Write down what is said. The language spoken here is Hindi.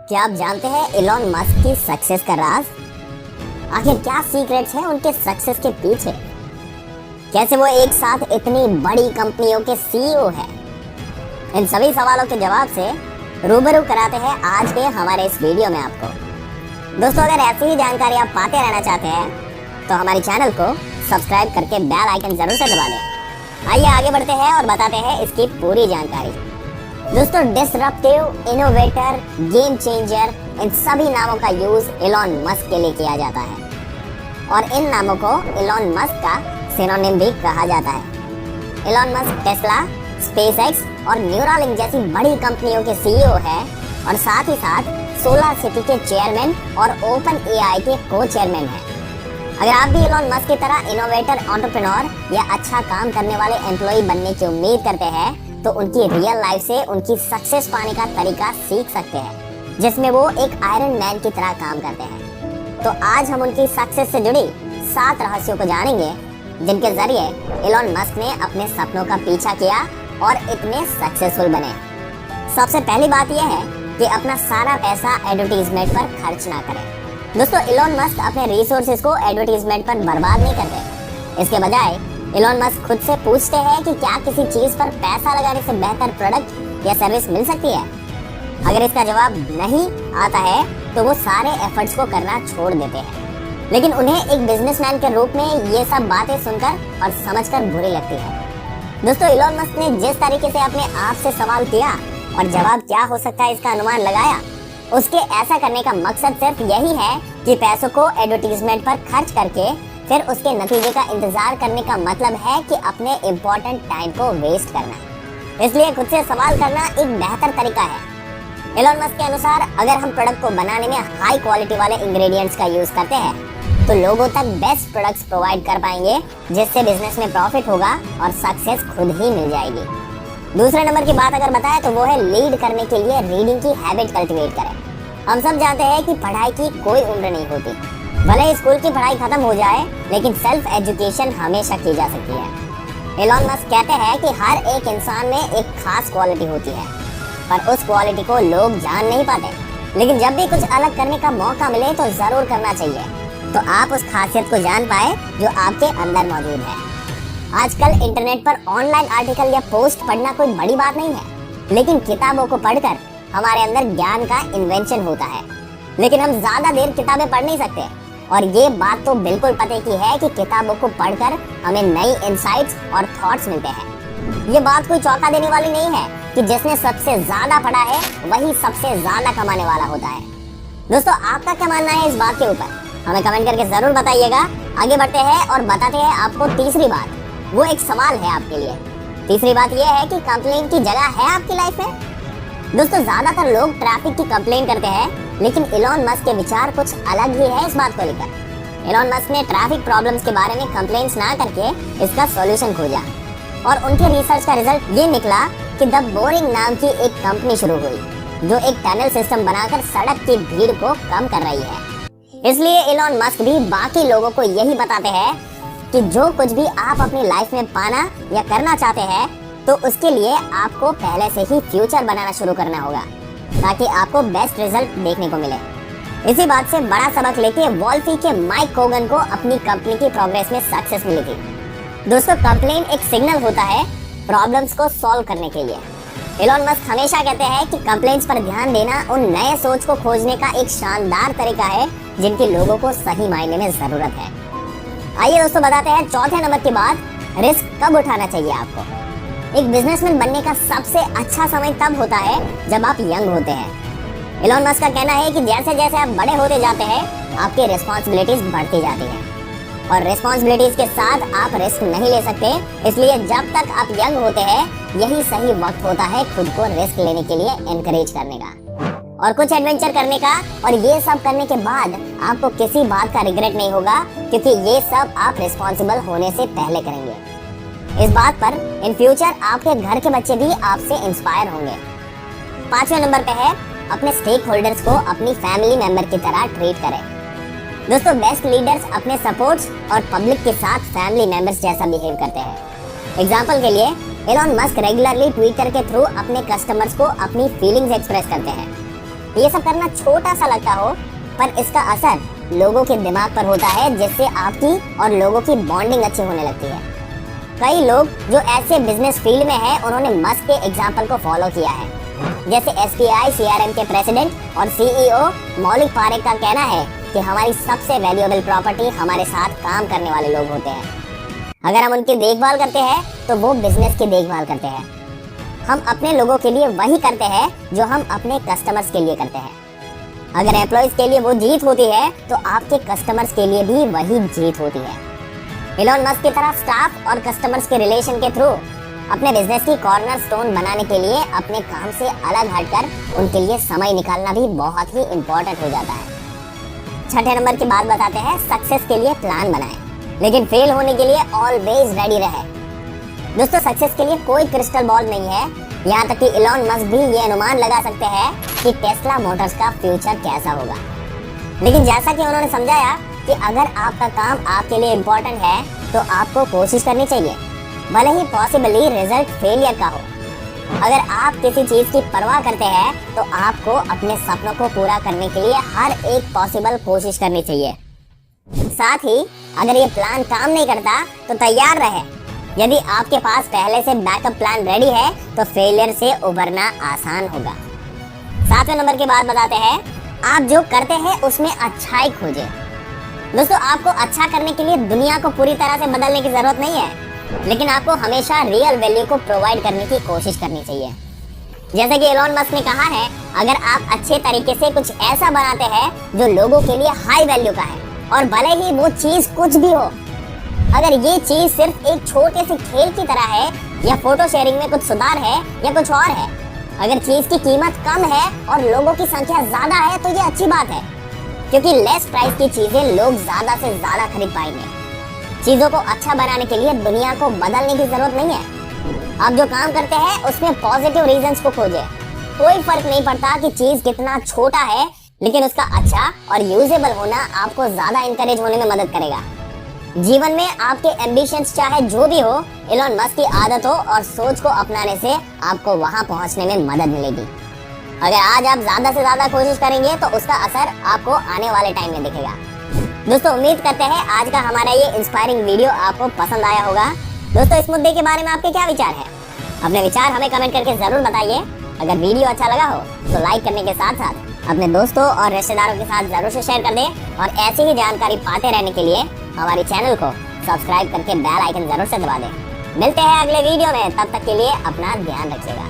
क्या आप जानते हैं एलन मस्क की सक्सेस का राज? आखिर क्या सीक्रेट्स हैं उनके सक्सेस के पीछे? कैसे वो एक साथ इतनी बड़ी कंपनियों के सीईओ हैं? इन सभी सवालों के जवाब से रूबरू कराते हैं आज के हमारे इस वीडियो में आपको। दोस्तों, अगर ऐसी ही जानकारी आप पाते रहना चाहते हैं तो हमारे चैनल को सब्सक्राइब करके बेल आइकन जरूर से दबा दें। आइए आगे बढ़ते हैं और बताते हैं इसकी पूरी जानकारी। दोस्तों, डिसरप्टिव, इनोवेटर, गेम चेंजर, इन सभी नामों का यूज एलन मस्क के लिए किया जाता है और इन नामों को एलन मस्क का सिनोनिम भी कहा जाता है। एलन मस्क टेस्ला, स्पेसएक्स और न्यूरालिंक जैसी बड़ी कंपनियों के सीईओ है और साथ ही साथ सोलर सिटी के चेयरमैन और ओपन एआई के को चेयरमैन हैं। अगर आप भी एलन मस्क की तरह इनोवेटर, एंटरप्रेन्योर या अच्छा काम करने वाले एम्प्लॉय बनने की उम्मीद करते हैं तो उनकी रियल लाइफ से उनकी सक्सेस पाने का तरीका सीख सकते हैं, जिसमें वो एक आयरन मैन की तरह काम करते हैं। तो आज हम उनकी सक्सेस से जुड़ी 7 रहस्यों को जानेंगे जिनके जरिए एलन मस्क ने अपने सपनों का पीछा किया और इतने सक्सेसफुल बने। सबसे पहली बात यह है कि अपना सारा पैसा एडवर्टीजमेंट पर खर्च ना करें। दोस्तों, एलन मस्क अपने रिसोर्सेज को एडवर्टीजमेंट पर बर्बाद नहीं करते। इसके बजाय एलन मस्क खुद से पूछते हैं कि क्या किसी चीज पर पैसा लगाने से बेहतर प्रोडक्ट या सर्विस मिल सकती है। अगर इसका जवाब नहीं आता है तो वो सारे एफर्ट्स को करना छोड़ देते हैं, लेकिन उन्हें एक बिजनेसमैन के रूप में ये सब बातें सुनकर और समझकर बुरी लगती है। दोस्तों, एलन मस्क ने जिस तरीके से अपने आप से सवाल किया और जवाब क्या हो सकता है इसका अनुमान लगाया, उसके ऐसा करने का मकसद सिर्फ यही है कि पैसों को एडवर्टीजमेंट पर खर्च करके फिर उसके नतीजे का इंतजार करने का मतलब है कि अपने इम्पोर्टेंट टाइम को वेस्ट करना। इसलिए खुद से सवाल करना एक बेहतर तरीका है। एलन मस्क के अनुसार अगर हम प्रोडक्ट को बनाने में हाई क्वालिटी वाले इंग्रेडिएंट्स का यूज करते हैं तो लोगों तक बेस्ट प्रोडक्ट्स प्रोवाइड कर पाएंगे, जिससे बिजनेस में प्रॉफिट होगा और सक्सेस खुद ही मिल जाएगी। दूसरे नंबर की बात अगर बताएं तो वो है लीड करने के लिए रीडिंग की हैबिट कल्टीवेट करें। हम सब जानते हैं कि पढ़ाई की कोई उम्र नहीं होती। भले स्कूल की पढ़ाई खत्म हो जाए, लेकिन सेल्फ एजुकेशन हमेशा की जा सकती है। एलन मस्क कहते हैं कि हर एक इंसान में एक खास क्वालिटी होती है, पर उस क्वालिटी को लोग जान नहीं पाते। लेकिन जब भी कुछ अलग करने का मौका मिले तो जरूर करना चाहिए, तो आप उस खासियत को जान पाए जो आपके अंदर मौजूद है। आजकल इंटरनेट पर ऑनलाइन आर्टिकल या पोस्ट पढ़ना कोई बड़ी बात नहीं है, लेकिन किताबों को पढ़कर हमारे अंदर ज्ञान का इन्वेंशन होता है। लेकिन हम ज्यादा देर किताबें पढ़ नहीं सकते, और ये बात तो बिल्कुल पते की है कि किताबों को पढ़कर हमें नई इंसाइट्स और थॉट्स मिलते हैं। ये बात कोई चौंका देने वाली नहीं है कि जिसने सबसे ज्यादा पढ़ा है वही सबसे ज्यादा कमाने वाला होता है। दोस्तों, आपका क्या मानना है इस बात के ऊपर? हमें कमेंट करके जरूर बताइएगा। आगे बढ़ते हैं और बताते हैं आपको तीसरी बात। वो एक सवाल है आपके लिए। तीसरी बात यह है कि कंप्लेंट की जगह है आपकी लाइफ में? दोस्तों, ज्यादातर लोग ट्रैफिक की कंप्लेंट करते हैं, लेकिन एलन मस्क के विचार कुछ अलग ही है इस बात को लेकर। एलन मस्क ने ट्रैफिक प्रॉब्लम्स के बारे में कंप्लेंट्स ना करके इसका सॉल्यूशन खोजा और उनके रिसर्च का रिजल्ट ये निकला कि द बोरिंग नाम की एक कंपनी शुरू हुई जो एक टनल सिस्टम बनाकर सड़क की भीड़ को कम कर रही है। इसलिए एलन मस्क भी बाकी लोगों को यही बताते हैं कि जो कुछ भी आप अपनी लाइफ में पाना या करना चाहते हैं तो उसके लिए आपको पहले से ही फ्यूचर बनाना शुरू करना होगा, ताकि आपको बेस्ट रिजल्ट देखने को मिले। इसी बात से बड़ा सबक लेके वॉल्फी के माइक कोगन को अपनी कंपनी की प्रोग्रेस में सक्सेस मिली थी। दोस्तों, कंप्लेन एक सिग्नल होता है प्रॉब्लम्स को सॉल्व करने के लिए। एलन मस्क हमेशा कहते हैं कि कंप्लेंट्स पर ध्यान देना उन नए सोच को खोजने का एक शानदार तरीका है जिनकी लोगों को सही मायने में जरूरत है। आइए दोस्तों, बताते हैं चौथे नंबर की बात। रिस्क कब उठाना चाहिए आपको? एक बिजनेसमैन बनने का सबसे अच्छा समय तब होता है जब आप यंग होते हैं। एलन मस्क का कहना है कि जैसे जैसे आप बड़े होते जाते हैं आपकी रिस्पॉन्सिबिलिटीज बढ़ती जाती हैं और रिस्पॉन्सिबिलिटीज के साथ आप रिस्क नहीं ले सकते। इसलिए जब तक आप यंग होते हैं यही सही वक्त होता है खुद को रिस्क लेने के लिए एनकरेज करने का और कुछ एडवेंचर करने का। और ये सब करने के बाद आपको किसी बात का रिग्रेट नहीं होगा, क्योंकि ये सब आप रिस्पॉन्सिबल होने से पहले करेंगे। इस बात पर इन फ्यूचर आपके घर के बच्चे भी आपसे इंस्पायर होंगे। 5वें नंबर पे है अपने स्टेक होल्डर्स को अपनी फैमिली मेंबर की तरह ट्रीट करें। दोस्तों, बेस्ट लीडर्स अपने सपोर्ट्स और पब्लिक के साथ फैमिली मेंबर्स जैसा बिहेव करते हैं। एग्जांपल के लिए एलन मस्क रेगुलरली ट्विटर के थ्रू अपने कस्टमर्स को अपनी फीलिंग्स एक्सप्रेस करते हैं। ये सब करना छोटा सा लगता हो, पर इसका असर लोगों के दिमाग पर होता है, जिससे आपकी और लोगों की बॉन्डिंग अच्छी होने लगती है। कई लोग जो ऐसे बिजनेस फील्ड में हैं, उन्होंने मस्क के एग्जाम्पल को फॉलो किया है। जैसे SBI CRM के प्रेसिडेंट और CEO मौलिक पारेख का कहना है कि हमारी सबसे वैल्यूएबल प्रॉपर्टी हमारे साथ काम करने वाले लोग होते हैं। अगर हम उनकी देखभाल करते हैं तो वो बिजनेस की देखभाल करते हैं। हम अपने लोगों के लिए वही करते हैं जो हम अपने कस्टमर्स के लिए करते हैं। अगर एम्प्लॉइज के लिए वो जीत होती है तो आपके कस्टमर्स के लिए भी वही जीत होती है। एलोन मस्क की तरह स्टाफ और कस्टमर्स के रिलेशन के थ्रू अपने बिजनेस की कॉर्नरस्टोन बनाने के लिए अपने काम से अलग हटकर उनके लिए समय निकालना भी बहुत ही इम्पोर्टेंट हो जाता है। छठे नंबर की बात बताते हैं, सक्सेस के लिए प्लान बनाएं, लेकिन फेल होने के लिए ऑलवेज रेडी रहे। दोस्तों, सक्सेस के लिए कोई क्रिस्टल बॉल नहीं है। यहाँ तक कि एलोन मस्क भी ये अनुमान लगा सकते हैं कि टेस्ला मोटर्स का फ्यूचर कैसा होगा। लेकिन जैसा कि उन्होंने समझाया कि अगर आपका काम आपके लिए इम्पोर्टेंट है तो आपको कोशिश करनी चाहिए, भले ही पॉसिबली रिजल्ट फेलियर का हो। अगर आप किसी चीज की परवाह करते हैं तो आपको अपने सपनों को पूरा करने के लिए हर एक पॉसिबल कोशिश करनी चाहिए। साथ ही अगर ये प्लान काम नहीं करता तो तैयार रहे। यदि आपके पास पहले से बैकअप प्लान रेडी है तो फेलियर से उभरना आसान होगा। 7वें नंबर की बात बताते हैं, आप जो करते हैं उसमें अच्छाई खोजें। दोस्तों, आपको अच्छा करने के लिए दुनिया को पूरी तरह से बदलने की जरूरत नहीं है, लेकिन आपको हमेशा रियल वैल्यू को प्रोवाइड करने की कोशिश करनी चाहिए। जैसे कि एलोन मस्क ने कहा है, अगर आप अच्छे तरीके से कुछ ऐसा बनाते हैं जो लोगों के लिए हाई वैल्यू का है, और भले ही वो चीज कुछ भी हो, अगर ये चीज सिर्फ एक छोटे से खेल की तरह है या फोटो शेयरिंग में कुछ सुधार है या कुछ और है, अगर चीज की कीमत कम है और लोगों की संख्या ज्यादा है तो ये अच्छी बात है, क्योंकि लेस प्राइस की चीजें लोग ज्यादा से ज्यादा खरीद पाएंगे। चीजों को अच्छा बनाने के लिए दुनिया को बदलने की जरूरत नहीं है। आप जो काम करते हैं उसमें पॉजिटिव रीजंस को खोजें। कोई फर्क नहीं पड़ता कि चीज कितना छोटा है, लेकिन उसका अच्छा और यूजेबल होना आपको ज्यादा इंकरेज होने में मदद करेगा। जीवन में आपके एम्बिशंस चाहे जो भी हो, एलोन मस्क की आदतों और सोच को अपनाने से आपको वहां पहुंचने में मदद मिलेगी। अगर आज आप ज्यादा से ज्यादा कोशिश करेंगे तो उसका असर आपको आने वाले टाइम में दिखेगा। दोस्तों, उम्मीद करते हैं आज का हमारा ये इंस्पायरिंग वीडियो आपको पसंद आया होगा। दोस्तों, इस मुद्दे के बारे में आपके क्या विचार है? अपने विचार हमें कमेंट करके जरूर बताइए। अगर वीडियो अच्छा लगा हो तो लाइक करने के साथ साथ अपने दोस्तों और रिश्तेदारों के साथ जरूर से शेयर कर दें, और ऐसी ही जानकारी पाते रहने के लिए हमारे चैनल को सब्सक्राइब करके बेल आइकन जरूर से दबा दें। मिलते हैं अगले वीडियो में, तब तक के लिए अपना ध्यान रखिएगा।